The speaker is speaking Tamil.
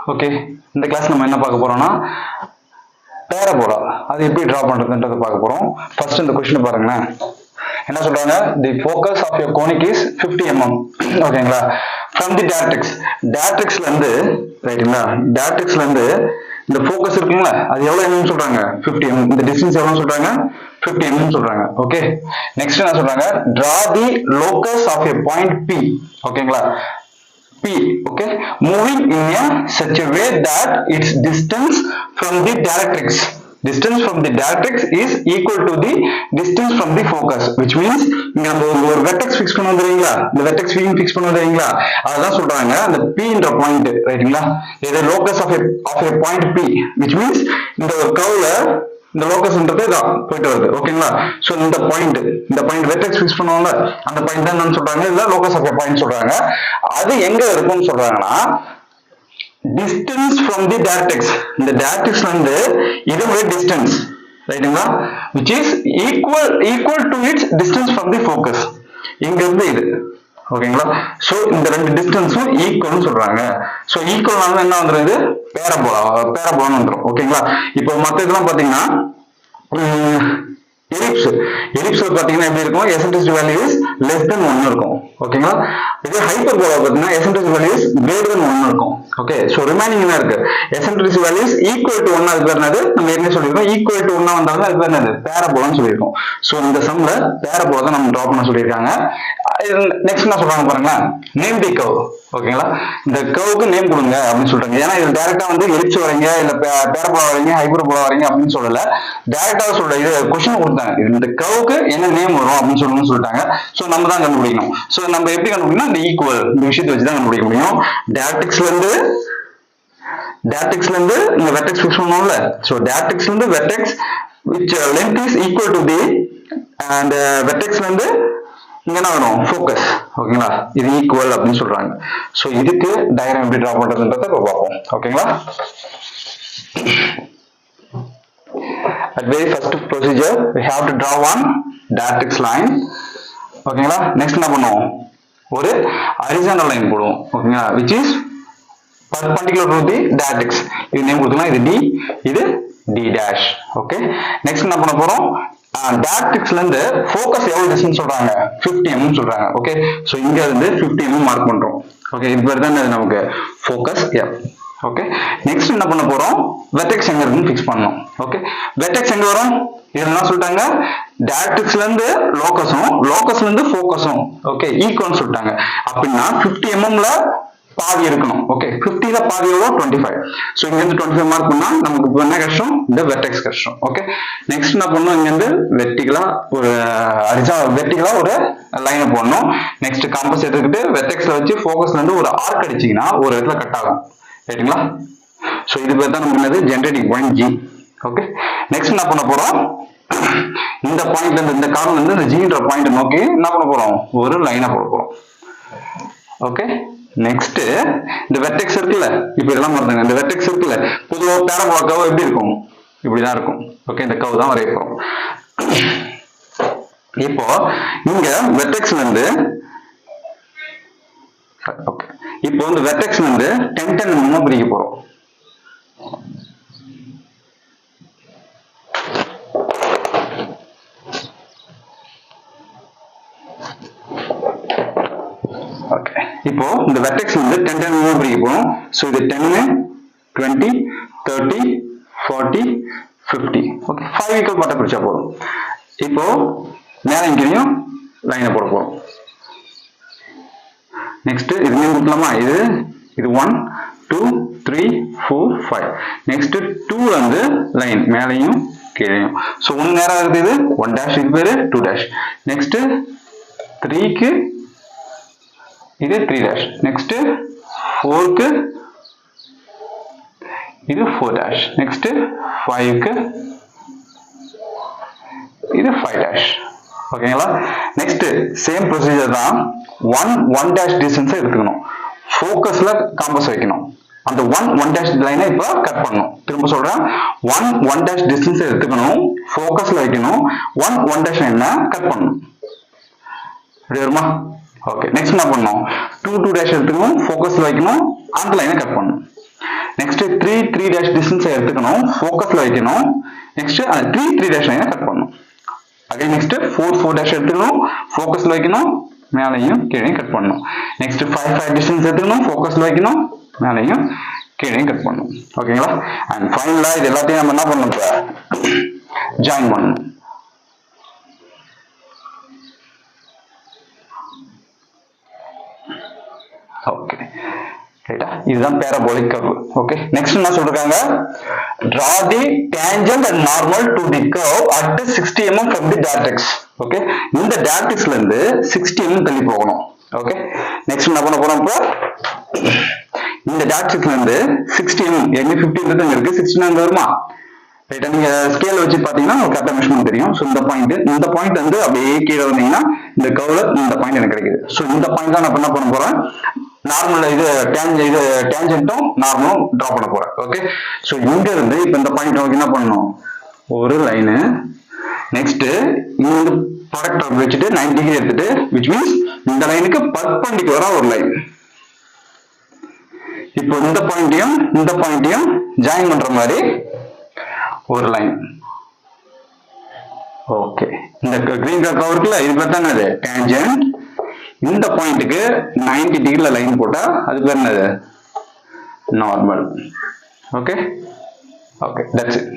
ஓகே, இந்த கிளாஸ் நம்ம என்ன பார்க்க போறோம்னா பேரபோலா அது எப்படி டிரா பண்றதுன்றத பார்க்க போறோம். ஃபர்ஸ்ட் இந்த क्वेश्चन பாருங்களேன். என்ன சொல்றாங்க? The focus of your conic is 50 mm. ஓகேங்களா? ஃப்ரம் தி டைரக்ட்ரிக்ஸ்ல இருந்து ரைட்டுங்களா? டைரக்ட்ரிக்ஸ்ல இருந்து இந்த ஃபோக்கஸ் இருக்குங்களா, அது எவ்வளவு mm சொல்றாங்க? 50 mm. இந்த டிஸ்டன்ஸ் எவ்வளவு சொல்றாங்க? 50 mm சொல்றாங்க. ஓகே, நெக்ஸ்ட் என்ன சொல்றாங்க? Draw the locus of a point P. ஓகேங்களா? P, okay, moving in a such a way that its distance from the directrix is equal to the distance from the focus, which means இங்க நம்ம ஒரு வெர்டெக்ஸ் ஃபிக்ஸ் பண்ண வந்துறீங்களா, இந்த வெர்டெக்ஸ் V ஃபிக்ஸ் பண்ண வந்துறீங்களா, அதான் சொல்றாங்க அந்த P என்ற பாயிண்ட் ரைட்டுங்களா, இது locus of a point P, which means இந்த ஒரு கர்வ்ல இந்த லோகஸ்ன்றது இதான் போயிட்டு வருது. ஓகேங்களா? சோ இந்த பாயிண்ட் வெர்டெக்ஸ் ஃபிக்ஸ் பண்ணுவாங்க, அந்த பாயிண்ட் தான் என்னன்னு சொல்றாங்க, இல்ல லோகஸ் ஆஃப் எ பாயிண்ட் சொல்றாங்க. அது எங்க இருக்கும்னு சொல்றாங்கன்னா டிஸ்டன்ஸ் ஃப்ரம் தி டைரக்ட்ரிக்ஸ், இந்த டைரக்ட்ரிக்ஸ்ல இருந்து இதோட டிஸ்டன்ஸ் ரைட்டுங்களா, which is equal to its distance from the focus. இங்க இருந்து இது ஓகேங்களா. சோ இந்த ரெண்டு டிஸ்டன்ஸும் ஈக்குவல்னு சொல்றாங்க. சோ ஈக்குவல்னால என்ன வந்துருது? பேரபோலான்னு வந்துரும். ஓகேங்களா? இப்போ மத்த இதெல்லாம் பாத்தீங்கன்னா எலிப்ஸ் பாத்தீங்கன்னா எப்படி இருக்கும்? Eccentricity value is less than 1 இருக்கும். ஓகேங்களா? இதே ஹைப்பர்போலா பாத்தீங்கன்னா eccentricity value is greater than 1 இருக்கும். ஓகே, சோ ரிமைனிங் என்ன இருக்கு? Eccentricity value is equal to 1. அது பேர் என்னது? நம்ம ஏற்கனவே சொல்லிருக்கோம், ஈக்குவல் டு 1 வந்தாலும் அது பேர் என்னது? பேரபோலான்னு சொல்லியிருக்கோம். சோ இந்த சம்ல பேரபோலா தான் நம்ம டிரா பண்ண சொல்லியிருக்காங்க. நெக்ஸ்ட் என்ன சொல்றாங்க பாருங்க, நேம் தி கர்வ். ஓகேங்களா? இந்த கர்வுக்கு நேம் கொடுங்க அப்படின்னு சொல்றாங்க. ஏன்னா இது டைரக்டா வந்து எலிப்ஸ் வரீங்க, இல்ல பேரபோலா வரீங்க, ஹைப்பர்போலா வரீங்க அப்படின்னு சொல்லல, டைரக்டா சொல்ற இது क्वेश्चन கொடுத்தாங்க, இந்த கர்வுக்கு என்ன நேம் வரும் அப்படின்னு சொல்லணும்னு சொல்லிட்டாங்க. சோ நம்ம தான் கண்டுபிடிக்கணும். சோ நம்ம எப்படி கண்டுபிடிக்கணும்? இந்த ஈக்குவல் இந்த விஷயத்தை வச்சு தான் கண்டுபிடிக்க முடியும். டைரக்ட்ரிக்ஸ்ல இருந்து இந்த வெர்டெக்ஸ் ஃபிக்ஸ் பண்ணுவோம்ல, சோ டைரக்ட்ரிக்ஸ்ல இருந்து vertex which length is equal to the and வெர்டெக்ஸ்ல இருந்து இங்க என்ன வரும்? ஃபோக்கஸ். ஓகேங்களா? இது ஈக்குவல் அப்படின்னு சொல்றாங்க. சோ இதுக்கு டயகிராம் எப்படி டிரா பண்றதுன்றத இப்ப பார்ப்போம். ஓகேங்களா? At very first procedure we have to draw one directrix line. ஓகேங்களா? நெக்ஸ்ட் என்ன பண்ணுவோம்? ஒரு horizontal line போடுவோம். ஓகேங்களா? which is perpendicular to the directrix. இது நேம் கொடுத்தோம்னா இது D, இது D dash. ஓகே, நெக்ஸ்ட் என்ன பண்ண போறோம்? டைரக்ட்ரிக்ஸ்ல இருந்து ஃபோக்கஸ் எவ்வளவு டிஸ்டன்ஸ் சொல்றாங்க? 50 mm சொல்றாங்க. ஓகே, சோ இங்க இருந்து 50 mm மார்க் பண்றோம். ஓகே, இது பேர் தான் நமக்கு ஃபோக்கஸ் F. ஓகே, நெக்ஸ்ட் என்ன பண்ண போறோம்? வெர்டெக்ஸ் எங்க இருக்குன்னு ஃபிக்ஸ் பண்ணனும். ஓகே, வெர்டெக்ஸ் எங்க வரும்? இதெல்லாம் சொல்லிட்டாங்க, டைரக்ட்ரிக்ஸ்ல இருந்து லோகஸ்ல இருந்து ஃபோக்கஸும் ஓகே ஈக்குவல்னு சொல்லிட்டாங்க. அப்படின்னா 50 mm ல பாதி இருக்கணும். ஓகே, 50 ல பாதி எவ்வளோ? 25. சோ இங்க இருந்து 25 மார்க் பண்ணா நமக்கு இப்போ என்ன கஷ்டம்? இந்த வெர்டெக்ஸ் கஷ்டம். ஓகே, நெக்ஸ்ட் என்ன பண்ணணும்? இங்க இருந்து வெர்டிகலா ஒரு லைனை போடணும். நெக்ஸ்ட் காம்பஸ் எடுத்துக்கிட்டு வெர்டெக்ஸ்ல வச்சு ஃபோக்கஸ்ல இருந்து ஒரு ஆர்க் அடிச்சீங்கன்னா ஒரு இடத்துல கட் ஆகும். ரைட்டுங்களா? சோ இது பேர் தான் நமக்கு என்னது? Generating point G. Okay, next என்ன பண்ண போறோம்? இந்த பாயிண்ட்ல இருந்து இந்த கார்னர்ல இருந்து இந்த Gன்ற பாயிண்ட் நோக்கி என்ன பண்ண போறோம்? ஒரு லைனை போட போறோம். ஓகே, நெக்ஸ்ட் இந்த வெர்டெக்ஸ் இருக்குல்ல, இப்போ இதெல்லாம் பாருங்க, இந்த வெர்டெக்ஸ் இருக்குல்ல, பொதுவா பேரபோலா கர்வ் எப்படி இருக்கும்? இப்படிதான் இருக்கும். ஓகே, இந்த கர்வ் தான் வரைய போறோம். இப்போ இங்க வெர்டெக்ஸ்ல இருந்து ஓகே, இப்போ இந்த வெர்டெக்ஸ்ல இருந்து 10 mm பிரிக்க போறோம். ஓகே, இப்போ இந்த வெர்டெக்ஸ் வந்து 10 mm பிரிக்க போறோம். சோ இது 10, 20, 30, 40, 50. ஓகே, 5 ஈக்குவல் பார்ட்டா பிரிச்சா போதும். இப்போ மேல இங்கேயும் லைனை போட போறோம். நெக்ஸ்ட் இது நேம் கொடுக்கலாமா? இது 1, 2, 3, 4, 5. நெக்ஸ்ட் 2 வந்து லைன் மேலையும் கீழையும். சோ 1 நேரா இருக்குது, இது 1 dash, இது பேரு 2 dash. நெக்ஸ்ட் 3க்கு இது 3 dash. நெக்ஸ்ட் 4க்கு இது 4 dash. நெக்ஸ்ட் 5க்கு இது 5 dash. ஓகேங்களா? நெக்ஸ்ட் சேம் ப்ரொசீஜர் தான். 1 dash டிஸ்டன்ஸ் எடுத்துக்கணும், ஃபோக்கஸ்ல காம்பஸ் வைக்கணும். அந்த 1 dash லைனை இப்ப கட் பண்ணணும். திரும்ப சொல்றேன், 1 dash டிஸ்டன்ஸ் எடுத்துக்கணும், ஃபோக்கஸ்ல வைக்கணும், 1 dash லைனை கட் பண்ணணும். ரெடி வருமா? ஓகே, நெக்ஸ்ட் என்ன பண்ணணும்? 2 dash எடுத்துக்கணும், ஃபோக்கஸ்ல வைக்கணும், அந்த லைனை கட் பண்ணணும். நெக்ஸ்ட் 3 dash டிஸ்டன்ஸ் எடுத்துக்கணும், ஃபோக்கஸ்ல வைக்கணும். நெக்ஸ்ட் அந்த 3 dash லைனை கட் பண்ணணும். அகைன் நெக்ஸ்ட் 4 dash எடுத்துக்கணும், ஃபோக்கஸ்ல வைக்கணும், மேலையும் கீழையும் கட் பண்ணணும். நெக்ஸ்ட் 5 டிஸ்டன்ஸ் எடுத்துக்கணும், ஃபோக்கஸ்ல வைக்கணும், மேலையும் கீழையும் கட் பண்ணணும். ஓகேங்களா? அண்ட் ஃபைனலா இது எல்லாத்தையும் நம்ம என்ன பண்ணணும், இப்ப ஜாயின் பண்ணணும். ஓகே ரைட்டா, இதுதான் parabolic curve. ஓகே, நெக்ஸ்ட் என்ன சொல்றாங்க, draw the tangent and normal to the curve at 60 mm from the directrix. Okay, இந்த directrixல இருந்து 60 mm தள்ளி போகணும். ஓகே, நெக்ஸ்ட் என்ன பண்ண போறோம், இப்போ இந்த directrixல இருந்து 60 mm எங்க 50 mm இருக்கு, 60 mm வருமா? ரைட்டா, நீங்க ஸ்கேல் வச்சு பாத்தீங்கன்னா கரெக்டா மெஷர்மென்ட் தெரியும். சோ இந்த பாயிண்ட் வந்து அப்படியே கீழே வந்தீங்கன்னா இந்த கர்வ்ல இந்த பாயிண்ட் எனக்கு கிடைக்குது. சோ இந்த பாயிண்ட் தான் நான் என்ன பண்ண போறேன், நார்மல் இது டேஞ்சென்ட்டும் நார்மலும் டிரா பண்ண போறேன். ஓகே, சோ இங்க இருந்து இப்ப இந்த பாயிண்ட் நோக்கி என்ன பண்ணணும், ஒரு லைனு, நெக்ஸ்ட் இங்க வந்து ப்ராடக்ட் வச்சுட்டு 90 டிகிரி எடுத்துட்டு, விச் மீன்ஸ் இந்த லைனுக்கு பர்பெண்டிகுலரா ஒரு லைன். இப்போ இந்த பாயிண்டையும் ஜாயின் பண்ற மாதிரி ஒரு லைன். ஓகே, இந்த கிரீன் கலர் கவர் இருக்குல்ல, இது பேர் தான் என்னது, டேஞ்சென்ட். இந்த பாயிண்ட்டுக்கு 90 டிகிரில லைன் போட்டா அது பேர் என்னது, நார்மல். Okay, that's it.